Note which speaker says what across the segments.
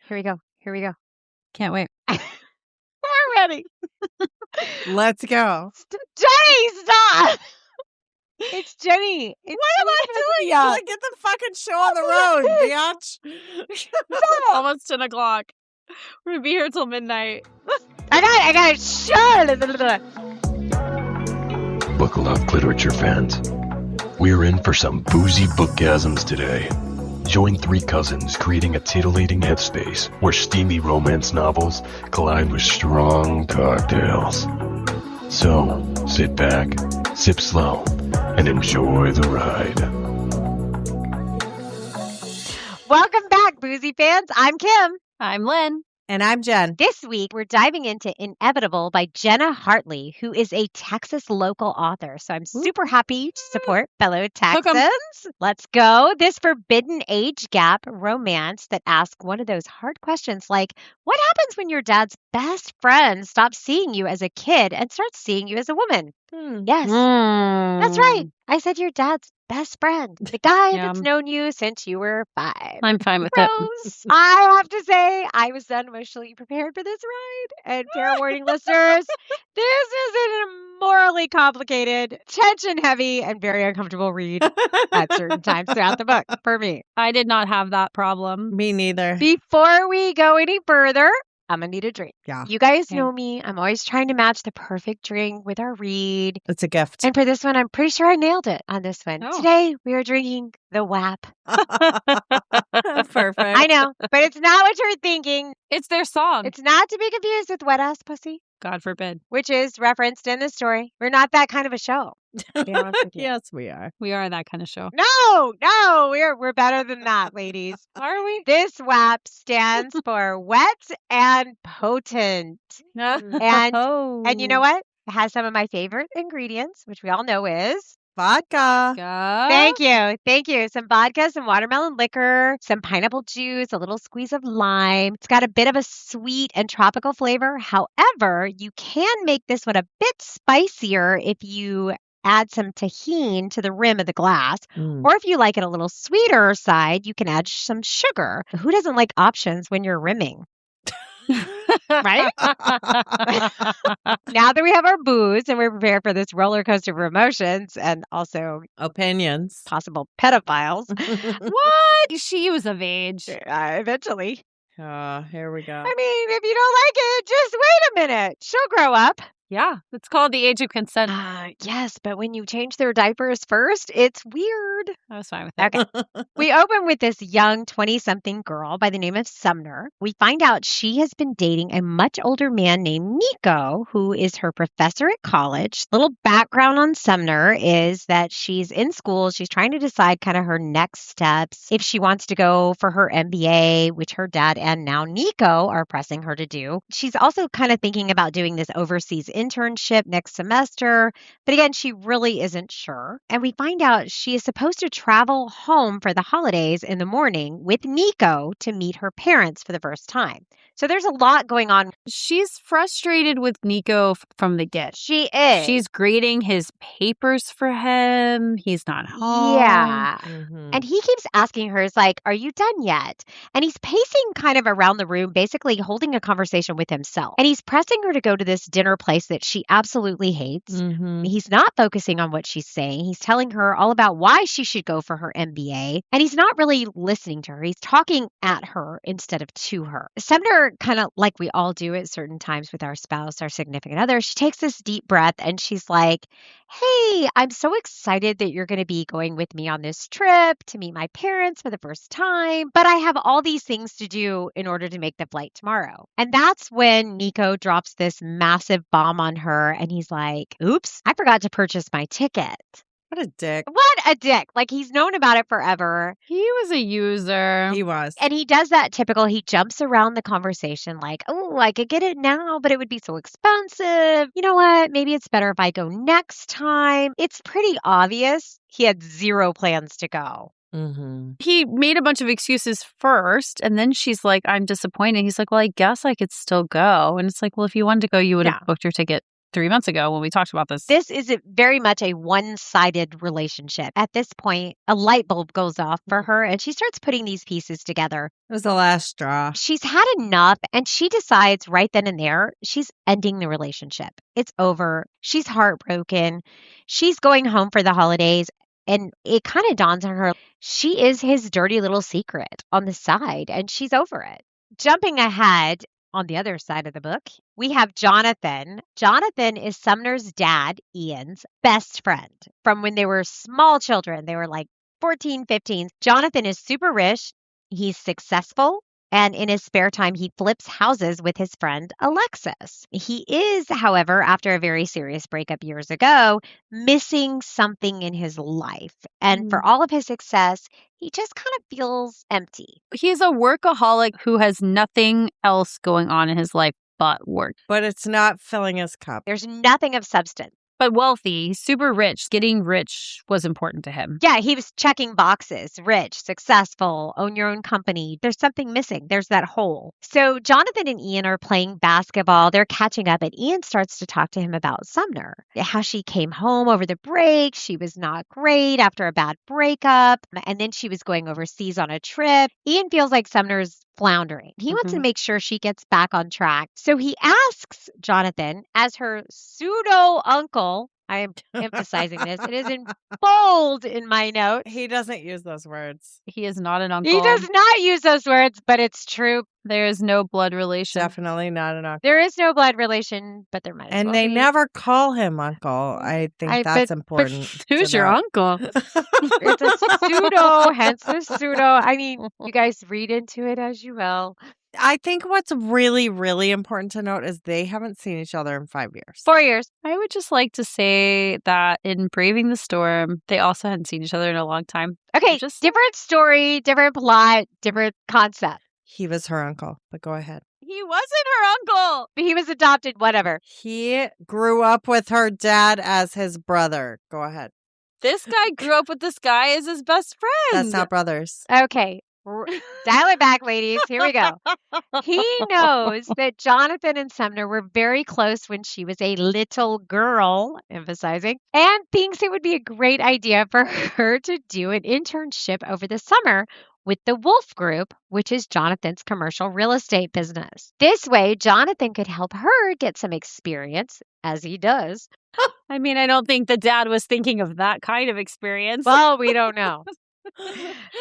Speaker 1: Here we go. Here we go.
Speaker 2: Can't wait.
Speaker 1: We're ready.
Speaker 3: Let's go.
Speaker 1: Jenny, stop. It's Jenny. What
Speaker 3: am I doing? Yeah. Get the fucking show on the road, bitch.
Speaker 2: Almost 10 o'clock. We're going to be here till midnight.
Speaker 1: I got it. Shut.
Speaker 4: Buckle up, literature fans. We're in for some boozy bookgasms today. Join three cousins creating a titillating headspace where steamy romance novels collide with strong cocktails. So, sit back, sip slow, and enjoy the ride.
Speaker 1: Welcome back, boozy fans. I'm Kim.
Speaker 2: I'm Lynn.
Speaker 3: And I'm Jen.
Speaker 1: This week, we're diving into Inevitable by Jenna Hartley, who is a Texas local author. So I'm super happy to support fellow Texans. Let's go. This forbidden age gap romance that asks one of those hard questions like, what happens when your dad's best friend stops seeing you as a kid and starts seeing you as a woman? Yes, that's right. I said your dad's best friend, the guy that's known you since you were 5.
Speaker 2: I'm fine with it.
Speaker 1: I have to say, I was not emotionally prepared for this ride. And fair warning, listeners, this is an morally complicated, tension-heavy, and very uncomfortable read at certain times throughout the book for me.
Speaker 2: I did not have that problem.
Speaker 3: Me neither.
Speaker 1: Before we go any further, I'm going to need a drink.
Speaker 3: Yeah.
Speaker 1: You guys know me. I'm always trying to match the perfect drink with our read.
Speaker 3: It's a gift.
Speaker 1: And for this one, I'm pretty sure I nailed it on this one.
Speaker 2: Oh.
Speaker 1: Today, we are drinking the WAP.
Speaker 3: Perfect.
Speaker 1: I know, but it's not what you're thinking.
Speaker 2: It's their song.
Speaker 1: It's not to be confused with Wet Ass Pussy,
Speaker 2: God forbid.
Speaker 1: which is referenced in the story. We're not that kind of a show. To be honest with you.
Speaker 3: Yes, we are.
Speaker 2: We are that kind of show.
Speaker 1: No, we're better than that, ladies.
Speaker 2: Are we?
Speaker 1: This WAP stands for wet and potent. And you know what? It has some of my favorite ingredients, which we all know is
Speaker 3: Vodka.
Speaker 1: Thank you. Some vodka, some watermelon liquor, some pineapple juice, a little squeeze of lime. It's got a bit of a sweet and tropical flavor. However, you can make this one a bit spicier if you add some Tajin to the rim of the glass. Or if you like it a little sweeter side, you can add some sugar. Who doesn't like options when you're rimming? Right? Now that we have our booze and we're prepared for this roller coaster of emotions and also
Speaker 3: Opinions.
Speaker 1: possible pedophiles.
Speaker 2: What? She was of age.
Speaker 1: Eventually.
Speaker 3: Here we go.
Speaker 1: I mean, if you don't like it, just wait a minute. She'll grow up.
Speaker 2: Yeah. It's called the age of consent.
Speaker 1: Yes, but when you change their diapers first, it's weird.
Speaker 2: I was fine with that.
Speaker 1: Okay. We open with this young 20-something girl by the name of Sumner. We find out she has been dating a much older man named Nico, who is her professor at college. Little background on Sumner is that she's in school. She's trying to decide kind of her next steps. If she wants to go for her MBA, which her dad and now Nico are pressing her to do. She's also kind of thinking about doing this overseas internship next semester. But again, she really isn't sure. And we find out she is supposed to travel home for the holidays in the morning with Nico to meet her parents for the first time. So there's a lot going on.
Speaker 2: She's frustrated with Nico from the get.
Speaker 1: She is.
Speaker 2: She's grading his papers for him. He's not home.
Speaker 1: Yeah.
Speaker 3: Mhm.
Speaker 1: And he keeps asking her, is like, are you done yet? And he's pacing kind of around the room, basically holding a conversation with himself. And he's pressing her to go to this dinner place that she absolutely hates.
Speaker 3: Mhm.
Speaker 1: He's not focusing on what she's saying. He's telling her all about why she should go for her MBA. And he's not really listening to her. He's talking at her instead of to her. Sumner, kind of like we all do at certain times with our spouse, our significant other, she takes this deep breath and she's like, hey, I'm so excited that you're going to be going with me on this trip to meet my parents for the first time, but I have all these things to do in order to make the flight tomorrow. And that's when Nico drops this massive bomb on her and he's like, oops, I forgot to purchase my ticket.
Speaker 3: What a dick.
Speaker 1: What a dick. Like, he's known about it forever.
Speaker 2: He was a user.
Speaker 3: He was.
Speaker 1: And he does that typical, he jumps around the conversation like, oh, I could get it now, but it would be so expensive. You know what? Maybe it's better if I go next time. It's pretty obvious he had zero plans to go.
Speaker 3: Mm-hmm.
Speaker 2: He made a bunch of excuses first, and then she's like, I'm disappointed. He's like, well, I guess I could still go. And it's like, well, if you wanted to go, you would have booked your ticket 3 months ago when we talked about this.
Speaker 1: This is very much a one-sided relationship. At this point, a light bulb goes off for her and she starts putting these pieces together.
Speaker 3: It was the last straw.
Speaker 1: She's had enough and she decides right then and there she's ending the relationship. It's over. She's heartbroken. She's going home for the holidays. And it kind of dawns on her, she is his dirty little secret on the side, and she's over it. Jumping ahead on the other side of the book, we have Jonathan. Jonathan is Sumner's dad, Ian's best friend from when they were small children. They were like 14, 15. Jonathan is super rich. He's successful. And in his spare time, he flips houses with his friend Alexis. He is, however, after a very serious breakup years ago, missing something in his life. And for all of his success, he just kind of feels empty.
Speaker 2: He's a workaholic who has nothing else going on in his life but work.
Speaker 3: But it's not filling his cup.
Speaker 1: There's nothing of substance.
Speaker 2: But wealthy, he's super rich. Getting rich was important to him.
Speaker 1: Yeah, he was checking boxes. Rich, successful, own your own company. There's something missing. There's that hole. So Jonathan and Ian are playing basketball. They're catching up, and Ian starts to talk to him about Sumner, how she came home over the break. She was not great after a bad breakup, and then she was going overseas on a trip. Ian feels like Sumner's floundering. He wants to make sure she gets back on track. So he asks Jonathan, as her pseudo uncle, I am emphasizing this, it is in bold in my notes.
Speaker 3: He doesn't use those words.
Speaker 2: He is not an uncle.
Speaker 1: He does not use those words, but it's true.
Speaker 2: There is no blood relation.
Speaker 3: Definitely not an uncle.
Speaker 1: There is no blood relation, but there might as
Speaker 3: And
Speaker 1: well
Speaker 3: they
Speaker 1: be.
Speaker 3: never call him uncle. I think that's important.
Speaker 2: Who's your uncle?
Speaker 1: It's a pseudo, hence the pseudo. I mean, you guys read into it as you will.
Speaker 3: I think what's really, really important to note is they haven't seen each other in 5 years.
Speaker 1: 4 years.
Speaker 2: I would just like to say that in Braving the Storm, they also hadn't seen each other in a long time.
Speaker 1: Okay,
Speaker 2: Just-
Speaker 1: different story, different plot, different concept.
Speaker 3: He was her uncle, but go ahead.
Speaker 2: He wasn't her uncle.
Speaker 1: He was adopted, whatever.
Speaker 3: He grew up with her dad as his brother. Go ahead.
Speaker 2: This guy grew up with this guy as his best friend.
Speaker 3: That's not brothers.
Speaker 1: Okay. Dial it back, ladies. Here we go. He knows that Jonathan and Sumner were very close when she was a little girl, emphasizing, and thinks it would be a great idea for her to do an internship over the summer with the Wolf Group, which is Jonathan's commercial real estate business. This way, Jonathan could help her get some experience, as he does.
Speaker 2: I mean, I don't think the dad was thinking of that kind of experience.
Speaker 1: Well, we don't know.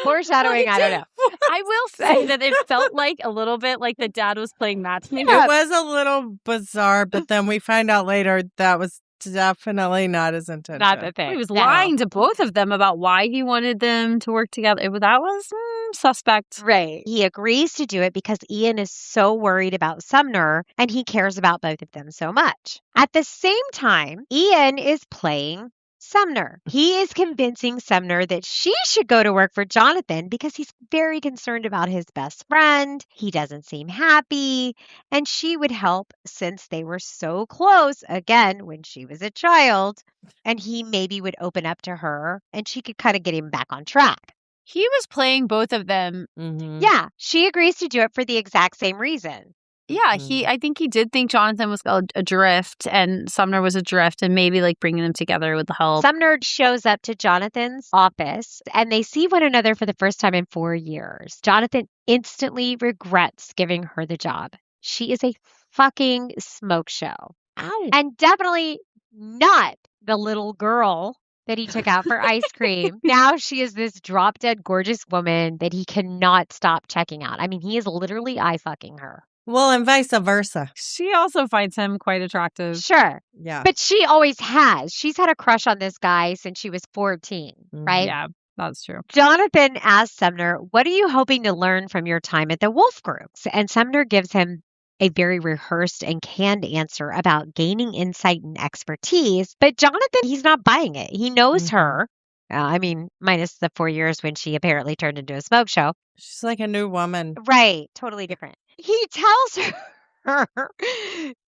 Speaker 1: Foreshadowing, I don't know.
Speaker 2: I will say that it felt like a little bit like the dad was playing matchmaker.
Speaker 3: It was a little bizarre, but then we find out later that was definitely not his intention.
Speaker 1: Not the thing.
Speaker 2: He was
Speaker 1: No.
Speaker 2: lying to both of them about why he wanted them to work together. That was suspect.
Speaker 1: Right. He agrees to do it because Ian is so worried about Sumner and he cares about both of them so much. At the same time, Ian is playing Sumner. He is convincing Sumner that she should go to work for Jonathan because he's very concerned about his best friend. He doesn't seem happy, and she would help since they were so close, again, when she was a child, and he maybe would open up to her and she could kind of get him back on track.
Speaker 2: He was playing both of them.
Speaker 3: Mm-hmm.
Speaker 1: Yeah, she agrees to do it for the exact same reason.
Speaker 2: Yeah, I think he did think Jonathan was adrift and Sumner was adrift and maybe like bringing them together with the help.
Speaker 1: Sumner shows up to Jonathan's office and they see one another for the first time in 4 years. Jonathan instantly regrets giving her the job. She is a fucking smoke show.
Speaker 3: Ow.
Speaker 1: And definitely not the little girl that he took out for ice cream. Now she is this drop dead gorgeous woman that he cannot stop checking out. I mean, he is literally eye fucking her.
Speaker 3: Well, and vice versa.
Speaker 2: She also finds him quite attractive.
Speaker 1: Sure.
Speaker 3: Yeah.
Speaker 1: But she always has. She's had a crush on this guy since she was 14, right?
Speaker 2: Yeah, that's true.
Speaker 1: Jonathan asks Sumner, what are you hoping to learn from your time at the Wolf Group? And Sumner gives him a very rehearsed and canned answer about gaining insight and expertise. But Jonathan, he's not buying it. He knows her. I mean, minus the 4 years when she apparently turned into a smoke show.
Speaker 3: She's like a new woman.
Speaker 1: Right. Totally different. He tells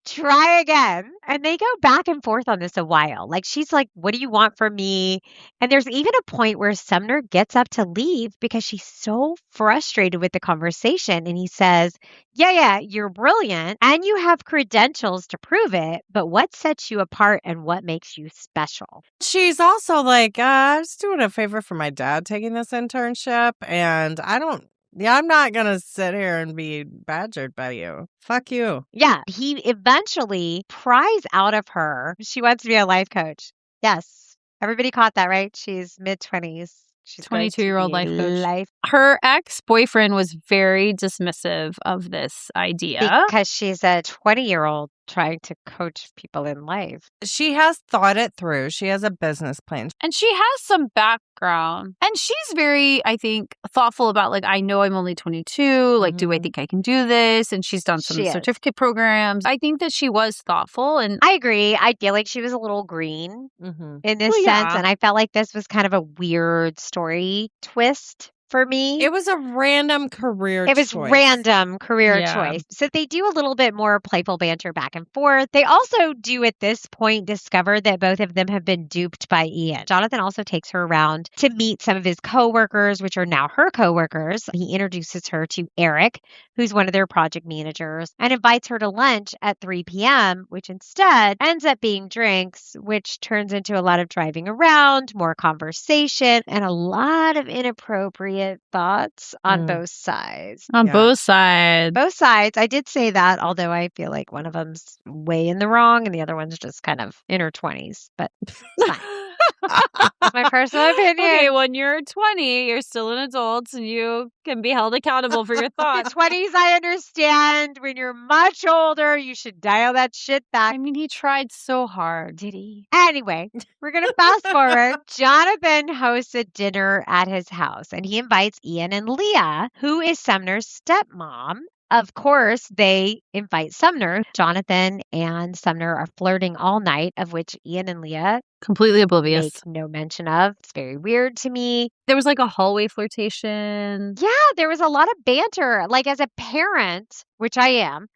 Speaker 1: Try again. And they go back and forth on this a while. Like, she's like, what do you want from me? And there's even a point where Sumner gets up to leave because she's so frustrated with the conversation. And he says, yeah, you're brilliant and you have credentials to prove it. But what sets you apart and what makes you special?
Speaker 3: She's also like, I was doing a favor for my dad taking this internship, and I'm not going to sit here and be badgered by you. Fuck you.
Speaker 1: Yeah. He eventually pries out of her. She wants to be a life coach. Yes. Everybody caught that, right? She's mid-20s. She's
Speaker 2: 22-year-old life coach. Her ex-boyfriend was very dismissive of this idea.
Speaker 1: Because she's a 20-year-old trying to coach people in life.
Speaker 3: She has thought it through. She has a business plan.
Speaker 2: And she has some background. And she's very, I think, thoughtful about, like, I know I'm only 22. Like, do I think I can do this? And she's done some certificate programs. I think that she was thoughtful. And
Speaker 1: I agree. I feel like she was a little green in this sense. And I felt like this was kind of a weird story twist for me.
Speaker 3: It was a random career choice.
Speaker 1: It was random career choice. So they do a little bit more playful banter back and forth. They also do at this point discover that both of them have been duped by Ian. Jonathan also takes her around to meet some of his coworkers, which are now her coworkers. He introduces her to Eric, who's one of their project managers, and invites her to lunch at 3 p.m., which instead ends up being drinks, which turns into a lot of driving around, more conversation, and a lot of inappropriate thoughts on both sides.
Speaker 2: Both sides.
Speaker 1: Both sides. I did say that, although I feel like one of them's way in the wrong and the other one's just kind of in her 20s. But it's fine. That's my personal opinion.
Speaker 2: Okay, when you're 20, you're still an adult and you can be held accountable for your thoughts.
Speaker 1: The 20s, I understand. When you're much older, you should dial that shit back.
Speaker 2: I mean, he tried so hard.
Speaker 1: Did he? Anyway, we're going to fast forward. Jonathan hosts a dinner at his house and he invites Ian and Leah, who is Sumner's stepmom. Of course, they invite Sumner. Jonathan and Sumner are flirting all night, of which Ian and Leah
Speaker 2: completely oblivious.
Speaker 1: Make no mention of. It's very weird to me.
Speaker 2: There was like a hallway flirtation.
Speaker 1: Yeah, there was a lot of banter. Like, as a parent, which I am,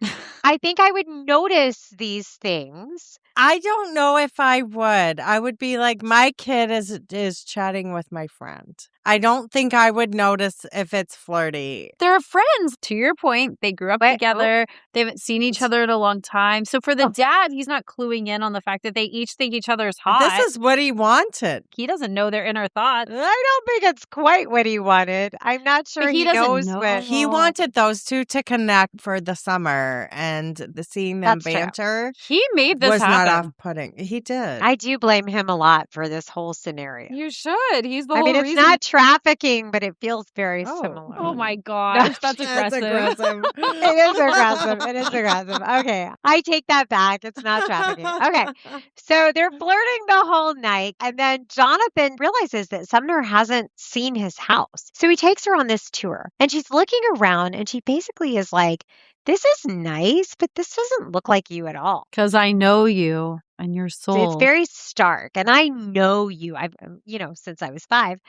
Speaker 1: I think I would notice these things.
Speaker 3: I don't know if I would. I would be like, my kid is chatting with my friend. I don't think I would notice if it's flirty.
Speaker 2: They're friends. To your point, they grew up together. They haven't seen each other in a long time. So for the dad, he's not cluing in on the fact that they each think each other is hot.
Speaker 3: This is what he wanted.
Speaker 2: He doesn't know their inner thoughts.
Speaker 1: I don't think it's quite what he wanted. I'm not sure he knows what.
Speaker 3: He wanted those two to connect for the summer, and seeing them banter.
Speaker 2: He made this
Speaker 3: was
Speaker 2: happen.
Speaker 3: Not off-putting. He did.
Speaker 1: I do blame him a lot for this whole scenario.
Speaker 2: You should. He's the whole
Speaker 1: reason. It's not trafficking, but it feels very similar.
Speaker 2: Oh my gosh, that's aggressive.
Speaker 1: It is aggressive. It is aggressive. Okay, I take that back. It's not trafficking. Okay, so they're flirting the whole night, and then Jonathan realizes that Sumner hasn't seen his house. So he takes her on this tour, and she's looking around, and she basically is like, this is nice, but this doesn't look like you at all.
Speaker 2: Because I know you and your soul.
Speaker 1: So it's very stark, and I know you. I've, since I was 5.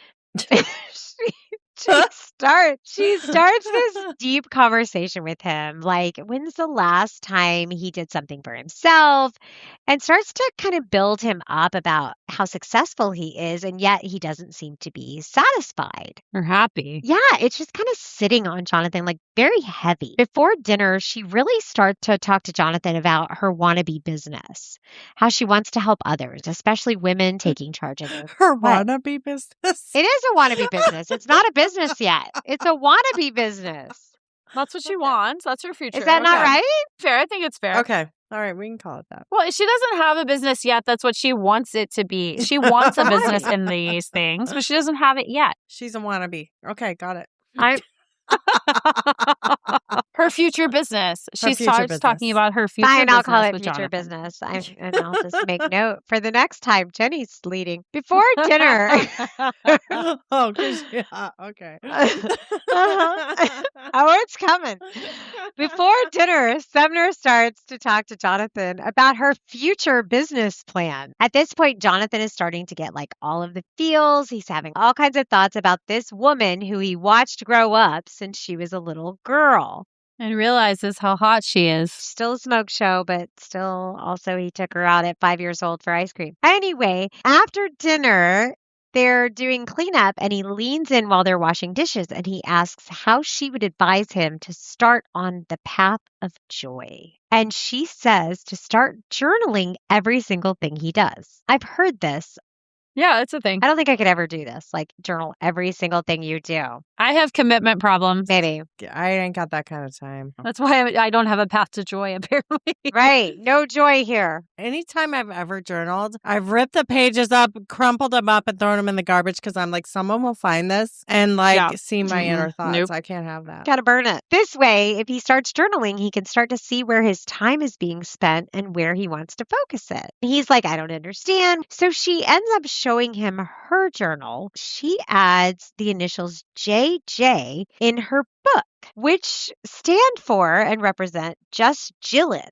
Speaker 1: She starts this deep conversation with him, like, when's the last time he did something for himself, and starts to kind of build him up about how successful he is, and yet he doesn't seem to be satisfied
Speaker 2: or happy.
Speaker 1: Yeah, it's just kind of sitting on Jonathan, like, very heavy. Before dinner, she really starts to talk to Jonathan about her wannabe business, how she wants to help others, especially women taking charge of
Speaker 3: her wannabe business.
Speaker 1: It is a wannabe business. It's not a business yet. It's a wannabe business.
Speaker 2: That's what she wants. That's her future.
Speaker 1: Is that not right?
Speaker 2: Fair. I think it's fair.
Speaker 3: Okay. All right. We can call it that.
Speaker 2: Well, she doesn't have a business yet. That's what she wants it to be. She wants a business in these things, but she doesn't have it yet.
Speaker 3: She's a wannabe. Okay. Got it.
Speaker 2: Her future business. She starts talking about her future
Speaker 1: business. Fine, I'll call it future
Speaker 2: Jonathan.
Speaker 1: business. And I'll just make note for the next time Jenny's leading. Before dinner.
Speaker 3: Okay.
Speaker 1: Oh, it's coming. Before dinner, Sumner starts to talk to Jonathan about her future business plan. At this point, Jonathan is starting to get like all of the feels. He's having all kinds of thoughts about this woman who he watched grow up since she was a little girl.
Speaker 2: And realizes how hot she is.
Speaker 1: Still a smoke show, but still also he took her out at 5 years old for ice cream. Anyway, after dinner, they're doing cleanup and he leans in while they're washing dishes and he asks how she would advise him to start on the path of joy. And she says to start journaling every single thing he does. I've heard this.
Speaker 2: Yeah, it's a thing.
Speaker 1: I don't think I could ever do this, like journal every single thing you do.
Speaker 2: I have commitment problems.
Speaker 1: Maybe.
Speaker 3: I ain't got that kind of time.
Speaker 2: That's why I don't have a path to joy, apparently.
Speaker 1: Right. No joy here.
Speaker 3: Anytime I've ever journaled, I've ripped the pages up, crumpled them up, and thrown them in the garbage because I'm like, someone will find this and see my inner thoughts.
Speaker 2: Nope.
Speaker 3: I can't have that.
Speaker 1: Gotta burn it. This way, if he starts journaling, he can start to see where his time is being spent and where he wants to focus it. He's like, I don't understand. So she ends up showing him her journal. She adds the initials JJ in her book, which stand for and represent just Jillin,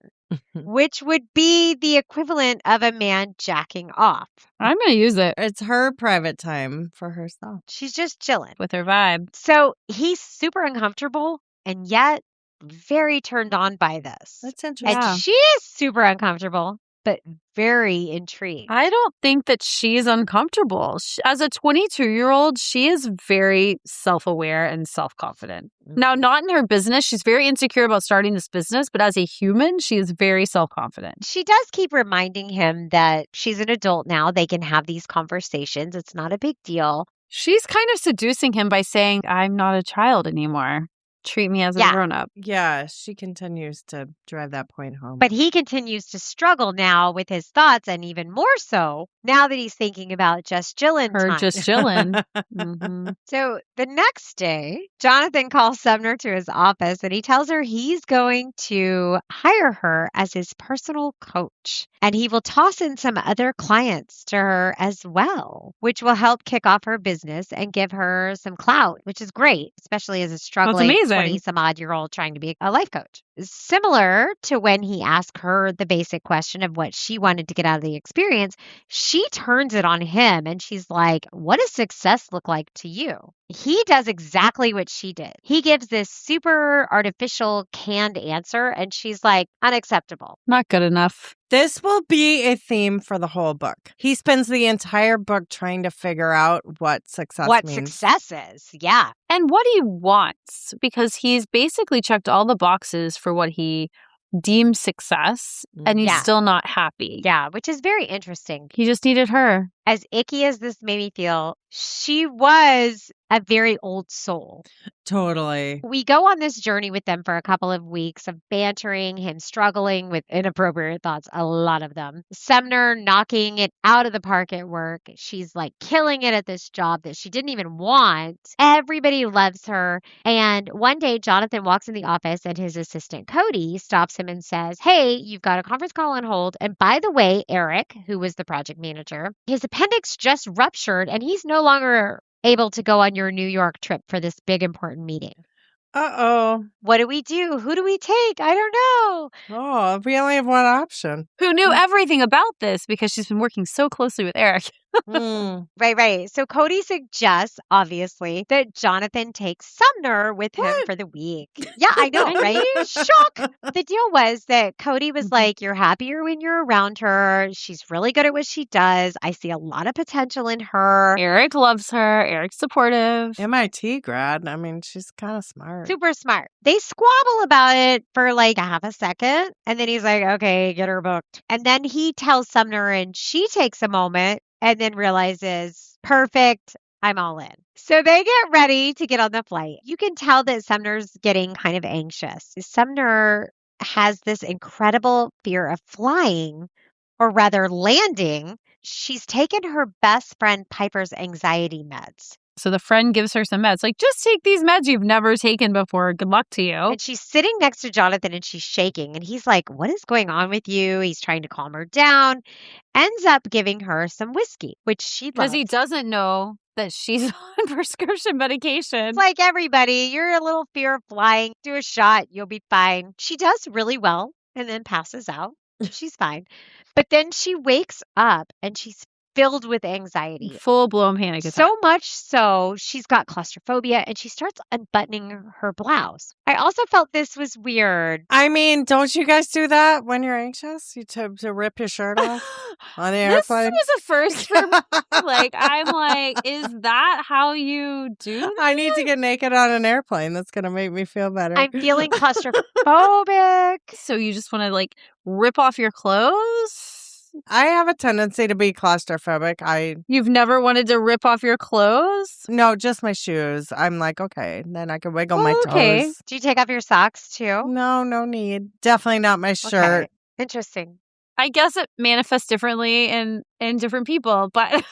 Speaker 1: which would be the equivalent of a man jacking off.
Speaker 2: I'm going to use it
Speaker 3: It's her private time for herself.
Speaker 1: She's just chilling.
Speaker 2: with her vibe.
Speaker 1: So he's super uncomfortable and yet very turned on by this.
Speaker 3: That's interesting.
Speaker 1: And she is super uncomfortable, but very intrigued.
Speaker 2: I don't think that she's uncomfortable. As a 22-year-old, she is very self-aware and self-confident. Now, not in her business. She's very insecure about starting this business, but as a human, she is very self-confident.
Speaker 1: She does keep reminding him that she's an adult now. They can have these conversations. It's not a big deal.
Speaker 2: She's kind of seducing him by saying, I'm not a child anymore. Treat me as a grown-up.
Speaker 3: Yeah, she continues to drive that point home.
Speaker 1: But he continues to struggle now with his thoughts, and even more so now that he's thinking about just Jillin
Speaker 2: Her
Speaker 1: time.
Speaker 2: just chillin'. Mhm.
Speaker 1: So the next day, Jonathan calls Sumner to his office and he tells her he's going to hire her as his personal coach. And he will toss in some other clients to her as well, which will help kick off her business and give her some clout, which is great, especially as a struggling
Speaker 2: amazing.
Speaker 1: 20-some-odd-year-old trying to be a life coach. Similar to when he asked her the basic question of what she wanted to get out of the experience, she turns it on him and she's like, what does success look like to you? He does exactly what she did. He gives this super artificial canned answer and she's like, unacceptable.
Speaker 2: Not good enough.
Speaker 3: This will be a theme for the whole book. He spends the entire book trying to figure out what success means.
Speaker 1: Success is. Yeah.
Speaker 2: And what he wants, because he's basically checked all the boxes for what he deems success, and he's still not happy.
Speaker 1: Yeah, which is very interesting.
Speaker 2: He just needed her.
Speaker 1: As icky as this made me feel, she was a very old soul.
Speaker 3: Totally.
Speaker 1: We go on this journey with them for a couple of weeks of bantering, him struggling with inappropriate thoughts, a lot of them. Sumner knocking it out of the park at work. She's like killing it at this job that she didn't even want. Everybody loves her. And one day, Jonathan walks in the office and his assistant, Cody, stops him and says, hey, you've got a conference call on hold. And by the way, Eric, who was the project manager, his appendix just ruptured and he's no longer able to go on your New York trip for this big important meeting.
Speaker 3: Uh-oh.
Speaker 1: What do we do? Who do we take? I don't know.
Speaker 3: Oh, we only have one option.
Speaker 2: Who knew everything about this because she's been working so closely with Eric.
Speaker 1: Right. So Cody suggests, obviously, that Jonathan take Sumner with him for the week. Yeah, I know, right? Shock. The deal was that Cody was like, you're happier when you're around her. She's really good at what she does. I see a lot of potential in her.
Speaker 2: Eric loves her. Eric's supportive.
Speaker 3: MIT grad. I mean, she's kind of smart.
Speaker 1: Super smart. They squabble about it for like a half a second. And then he's like, okay, get her booked. And then he tells Sumner and she takes a moment and then realizes, perfect, I'm all in. So they get ready to get on the flight. You can tell that Sumner's getting kind of anxious. Sumner has this incredible fear of flying, or rather landing. She's taken her best friend Piper's anxiety meds.
Speaker 2: So the friend gives her some meds. Like, just take these meds you've never taken before. Good luck to you.
Speaker 1: And she's sitting next to Jonathan and she's shaking. And he's like, what is going on with you? He's trying to calm her down. Ends up giving her some whiskey, which she loves.
Speaker 2: Because he doesn't know that she's on prescription medication.
Speaker 1: It's like everybody, you're a little fear of flying. Do a shot. You'll be fine. She does really well and then passes out. She's fine. But then she wakes up and she's filled with anxiety.
Speaker 2: Full-blown panic attack.
Speaker 1: So much so, she's got claustrophobia and she starts unbuttoning her blouse. I also felt this was weird.
Speaker 3: I mean, don't you guys do that when you're anxious? You to rip your shirt off on the airplane?
Speaker 2: This was a first for me. Like, I'm like, is that how you do that?
Speaker 3: I need to get naked on an airplane. That's going to make me feel better.
Speaker 1: I'm feeling claustrophobic.
Speaker 2: So you just want to, like, rip off your clothes?
Speaker 3: I have a tendency to be claustrophobic.
Speaker 2: You've never wanted to rip off your clothes?
Speaker 3: No, just my shoes. I'm like, okay, then I can wiggle my toes.
Speaker 1: Do you take off your socks too?
Speaker 3: No need. Definitely not my shirt.
Speaker 1: Okay. Interesting.
Speaker 2: I guess it manifests differently in different people, but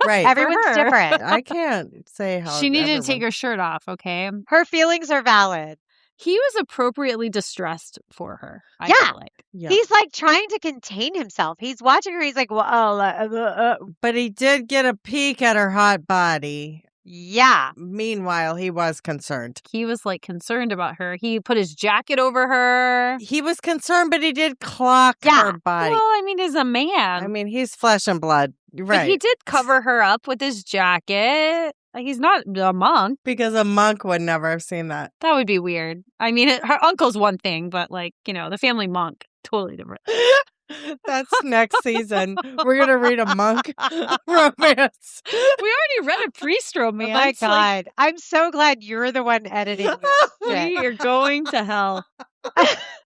Speaker 3: right.
Speaker 1: Everyone's different.
Speaker 3: I can't say how
Speaker 2: she needed to take her shirt off, okay?
Speaker 1: Her feelings are valid.
Speaker 2: He was appropriately distressed for her. I
Speaker 1: Yeah.
Speaker 2: feel like.
Speaker 3: Yeah.
Speaker 1: He's like trying to contain himself. He's watching her. He's like, well,
Speaker 3: But he did get a peek at her hot body.
Speaker 1: yeah.
Speaker 3: Meanwhile, he was concerned.
Speaker 2: He was like concerned about her. He put his jacket over her.
Speaker 3: He was concerned, but he did clock her body.
Speaker 2: Well, I mean, he's a man.
Speaker 3: I mean, he's flesh and blood. Right.
Speaker 2: But he did cover her up with his jacket. Like, he's not a monk.
Speaker 3: Because a monk would never have seen that.
Speaker 2: That would be weird. I mean, her uncle's one thing, but like, the family monk, totally different.
Speaker 3: That's next season. We're going to read a monk romance.
Speaker 2: We already read a priest romance.
Speaker 1: Oh my God. I'm so glad you're the one editing this shit.
Speaker 2: You're going to hell.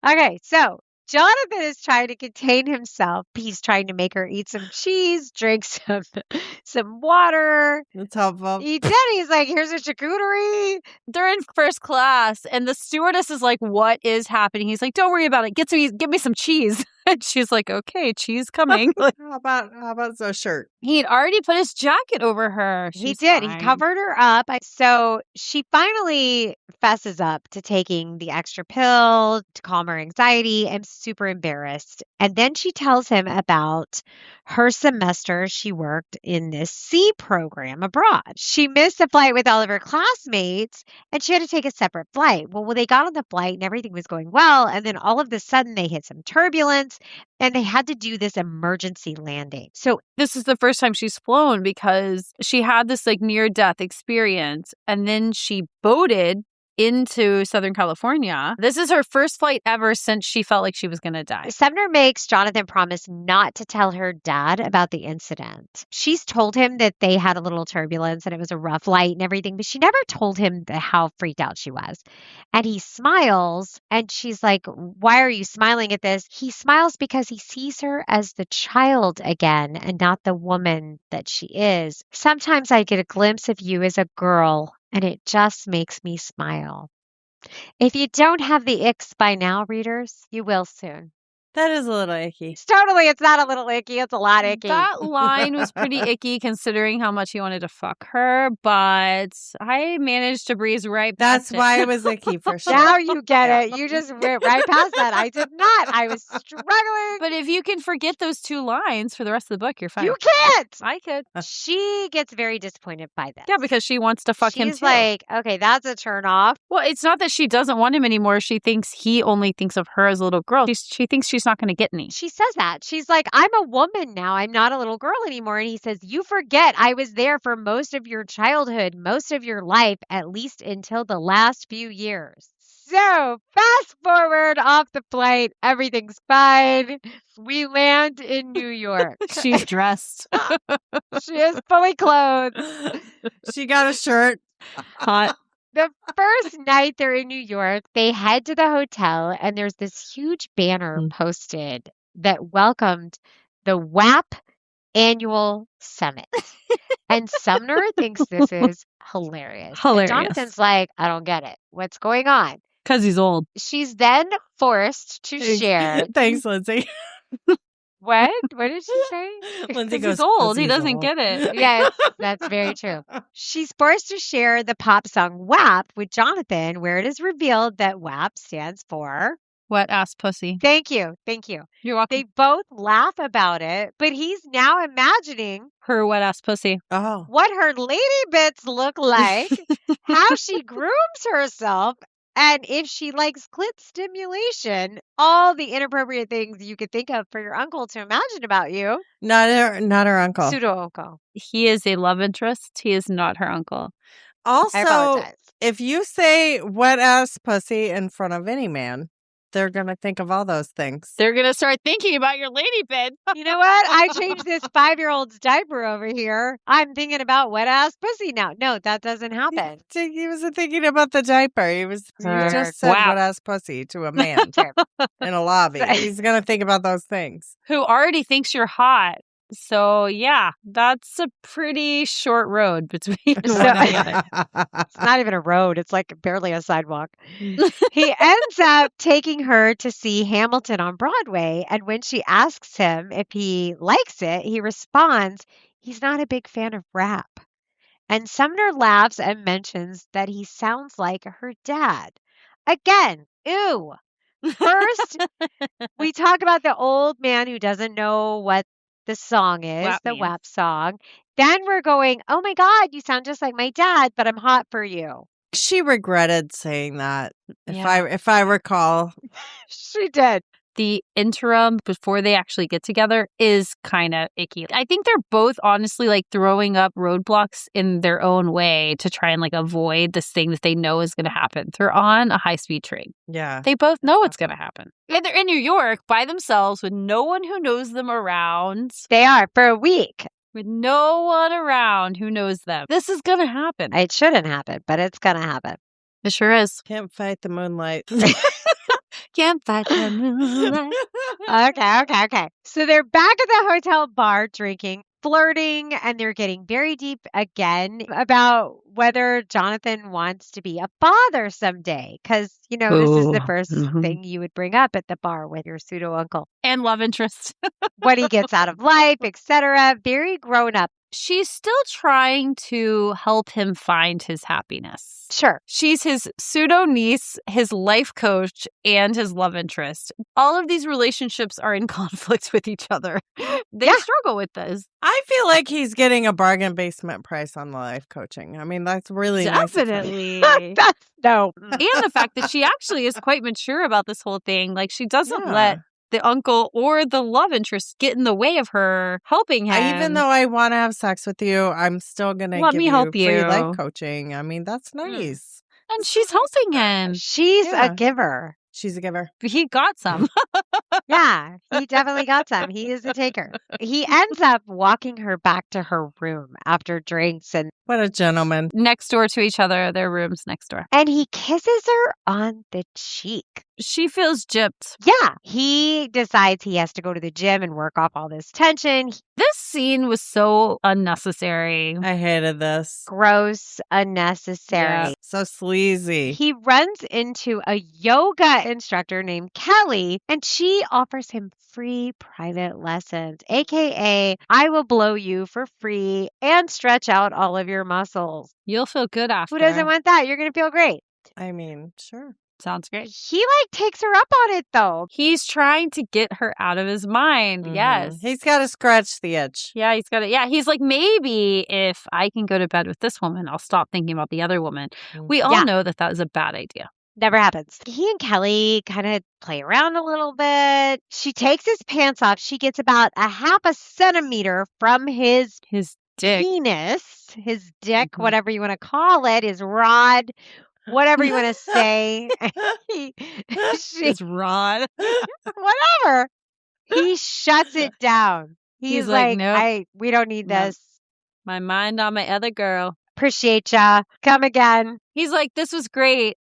Speaker 1: Okay, so Jonathan is trying to contain himself. He's trying to make her eat some cheese, drink some water.
Speaker 3: That's helpful.
Speaker 1: He did. He's like, here's a charcuterie.
Speaker 2: They're in first class, and the stewardess is like, what is happening? He's like, don't worry about it. Give me some cheese. And she's like, okay, cheese coming.
Speaker 3: How about the shirt?
Speaker 2: He'd already put his jacket over her.
Speaker 1: He did.
Speaker 2: Fine.
Speaker 1: He covered her up. So she finally fesses up to taking the extra pill to calm her anxiety and super embarrassed. And then she tells him about her semester she worked in this C program abroad. She missed a flight with all of her classmates and she had to take a separate flight. Well, they got on the flight and everything was going well. And then all of a sudden they hit some turbulence and they had to do this emergency landing. So
Speaker 2: this is the first time she's flown because she had this like near-death experience and then she boated into Southern California. This is her first flight ever since she felt like she was going to die.
Speaker 1: Sumner makes Jonathan promise not to tell her dad about the incident. She's told him that they had a little turbulence and it was a rough flight and everything, but she never told him how freaked out she was. And he smiles and she's like, why are you smiling at this? He smiles because he sees her as the child again and not the woman that she is. Sometimes I get a glimpse of you as a girl and it just makes me smile. If you don't have the icks by now, readers, you will soon.
Speaker 3: That is a little icky.
Speaker 1: Totally, it's not a little icky. It's a lot icky.
Speaker 2: That line was pretty icky considering how much he wanted to fuck her, but I managed to breeze right past
Speaker 3: That's why it was icky for sure.
Speaker 1: Now you get it. You just went right past that. I did not. I was struggling.
Speaker 2: But if you can forget those two lines for the rest of the book, you're fine.
Speaker 1: You can't.
Speaker 2: I could.
Speaker 1: She gets very disappointed by this.
Speaker 2: Yeah, because she wants to fuck him too.
Speaker 1: She's like, okay, that's a turn off.
Speaker 2: Well, it's not that she doesn't want him anymore. She thinks he only thinks of her as a little girl. She thinks she's not going to get any.
Speaker 1: She says that. She's like, I'm a woman now. I'm not a little girl anymore. And he says, you forget I was there for most of your childhood, most of your life, at least until the last few years. So fast forward off the flight. Everything's fine. We land in New York.
Speaker 2: She's dressed.
Speaker 1: She is fully clothed.
Speaker 3: She got a shirt.
Speaker 2: Hot.
Speaker 1: The first night they're in New York, they head to the hotel and there's this huge banner posted that welcomed the WAP annual summit. And Sumner thinks this is hilarious. And Jonathan's like, I don't get it. What's going on?
Speaker 2: Because he's old.
Speaker 1: She's then forced to share.
Speaker 3: Thanks, Lindsay.
Speaker 1: What? What did she say?
Speaker 3: Lindsay
Speaker 2: He's old. He doesn't get it.
Speaker 1: Yes, that's very true. She's forced to share the pop song WAP with Jonathan, where it is revealed that WAP stands for
Speaker 2: Wet ass pussy.
Speaker 1: Thank you. Thank you.
Speaker 2: You're welcome.
Speaker 1: They both laugh about it, but he's now imagining
Speaker 2: Her wet ass pussy.
Speaker 3: Oh.
Speaker 1: what her lady bits look like, how she grooms herself, And if she likes clit stimulation, all the inappropriate things you could think of for your uncle to imagine about you.
Speaker 3: Not her uncle.
Speaker 1: Pseudo uncle.
Speaker 2: He is a love interest. He is not her uncle.
Speaker 1: I
Speaker 3: Also,
Speaker 1: apologize.
Speaker 3: if you say wet ass pussy in front of any man, they're going to think of all those things.
Speaker 2: They're going to start thinking about your lady bed.
Speaker 1: You know what? I changed this 5-year-old's diaper over here. I'm thinking about wet ass pussy now. No, that doesn't happen.
Speaker 3: He wasn't thinking about the diaper. He just said wet ass pussy to a man in a lobby. He's going to think about those things.
Speaker 2: Who already thinks you're hot. So, yeah, that's a pretty short road between one and the other.
Speaker 1: It's not even a road. It's like barely a sidewalk. He ends up taking her to see Hamilton on Broadway. And when she asks him if he likes it, he responds, he's not a big fan of rap. And Sumner laughs and mentions that he sounds like her dad. Again, ew. First, we talk about the old man who doesn't know what the song is, the WAP song. Then we're going, oh my God, you sound just like my dad, but I'm hot for you.
Speaker 3: She regretted saying that, if I recall.
Speaker 1: She did.
Speaker 2: The interim before they actually get together is kind of icky. I think they're both honestly like throwing up roadblocks in their own way to try and like avoid this thing that they know is going to happen. They're on a high-speed train.
Speaker 3: Yeah.
Speaker 2: They both know it's going to happen. And they're in New York by themselves with no one who knows them around.
Speaker 1: They are for a week.
Speaker 2: With no one around who knows them. This is going to happen.
Speaker 1: It shouldn't happen, but it's going to happen.
Speaker 2: It sure is.
Speaker 3: Can't fight the moonlight.
Speaker 2: Can't fight the moonlight.
Speaker 1: Okay. So they're back at the hotel bar drinking, flirting, and they're getting very deep again about whether Jonathan wants to be a father someday. Because, this is the first thing you would bring up at the bar with your pseudo uncle.
Speaker 2: And love interest.
Speaker 1: What he gets out of life, etc. Very grown up.
Speaker 2: She's still trying to help him find his happiness.
Speaker 1: Sure.
Speaker 2: She's his pseudo niece, his life coach, and his love interest. All of these relationships are in conflict with each other. They struggle with this.
Speaker 3: I feel like he's getting a bargain basement price on the life coaching. I mean, that's really
Speaker 2: definitely.
Speaker 1: No.
Speaker 2: And the fact that she actually is quite mature about this whole thing. Like, she doesn't let the uncle or the love interest get in the way of her helping him.
Speaker 3: Even though I want to have sex with you, I'm still going to give you free life coaching. I mean, that's nice.
Speaker 2: And she's helping him.
Speaker 1: She's a giver.
Speaker 3: She's a giver.
Speaker 2: He got some.
Speaker 1: Yeah, he definitely got some. He is a taker. He ends up walking her back to her room after drinks and
Speaker 3: what a gentleman.
Speaker 2: Next door to each other, their rooms next door.
Speaker 1: And he kisses her on the cheek.
Speaker 2: She feels gypped.
Speaker 1: Yeah. He decides he has to go to the gym and work off all this tension.
Speaker 2: This scene was so unnecessary.
Speaker 3: I hated this.
Speaker 1: Gross, unnecessary.
Speaker 3: Yeah, so sleazy.
Speaker 1: He runs into a yoga instructor named Kelly, and she offers him free private lessons, aka I will blow you for free and stretch out all of your muscles.
Speaker 2: You'll feel good after.
Speaker 1: Who doesn't want that? You're going to feel great.
Speaker 3: I mean, sure.
Speaker 2: Sounds great.
Speaker 1: He takes her up on it though.
Speaker 2: He's trying to get her out of his mind. Mm-hmm. Yes.
Speaker 3: He's got to scratch the itch.
Speaker 2: Yeah, he's got to. Yeah, he's like, maybe if I can go to bed with this woman, I'll stop thinking about the other woman. We all know that was a bad idea.
Speaker 1: Never happens. He and Kelly kind of play around a little bit. She takes his pants off. She gets about a half a centimeter from his
Speaker 2: dick.
Speaker 1: Penis, his dick, whatever you want to call it, his rod. Whatever you want to say.
Speaker 2: His rod.
Speaker 1: Whatever. He shuts it down. He's like,
Speaker 2: nope.
Speaker 1: We don't need this.
Speaker 2: My mind on my other girl.
Speaker 1: Appreciate ya. Come again.
Speaker 2: He's like, this was great.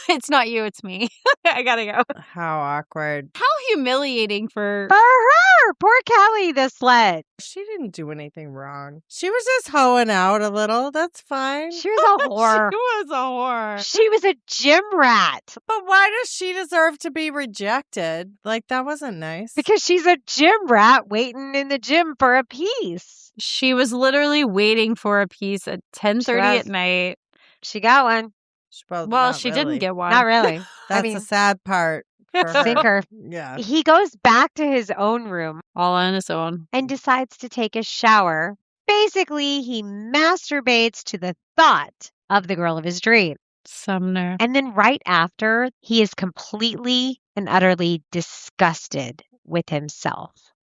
Speaker 2: It's not you, it's me. I gotta go.
Speaker 3: How awkward.
Speaker 2: How humiliating for
Speaker 1: her. Poor Kelly, the slut.
Speaker 3: She didn't do anything wrong. She was just hoeing out a little. That's fine.
Speaker 1: She was a whore.
Speaker 3: She was a whore.
Speaker 1: She was a gym rat.
Speaker 3: But why does she deserve to be rejected? That wasn't nice.
Speaker 1: Because she's a gym rat waiting in the gym for a piece.
Speaker 2: She was literally waiting for a piece at 10:30 at night.
Speaker 1: She got one.
Speaker 2: She didn't get one.
Speaker 1: Not really.
Speaker 3: That's the sad part.
Speaker 1: Sinker.
Speaker 3: Yeah.
Speaker 1: He goes back to his own room.
Speaker 2: All on his own.
Speaker 1: And decides to take a shower. Basically, he masturbates to the thought of the girl of his dream.
Speaker 2: Sumner.
Speaker 1: And then right after, he is completely and utterly disgusted with himself.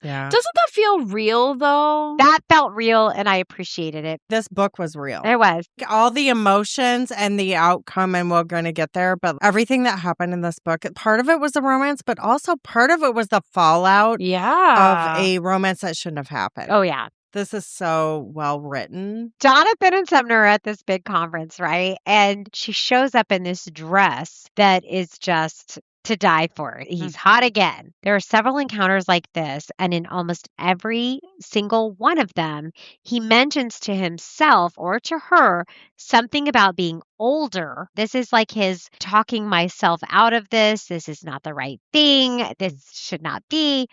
Speaker 3: Yeah.
Speaker 2: Doesn't that feel real, though?
Speaker 1: That felt real, and I appreciated it.
Speaker 3: This book was real.
Speaker 1: It was.
Speaker 3: All the emotions and the outcome, and we're going to get there, but everything that happened in this book, part of it was a romance, but also part of it was the fallout of a romance that shouldn't have happened.
Speaker 1: Oh, yeah.
Speaker 3: This is so well written.
Speaker 1: Jonathan and Sumner are at this big conference, right? And she shows up in this dress that is just to die for. He's hot again. There are several encounters like this, and in almost every single one of them, he mentions to himself or to her something about being older. This is like his talking myself out of this. This is not the right thing. This should not be.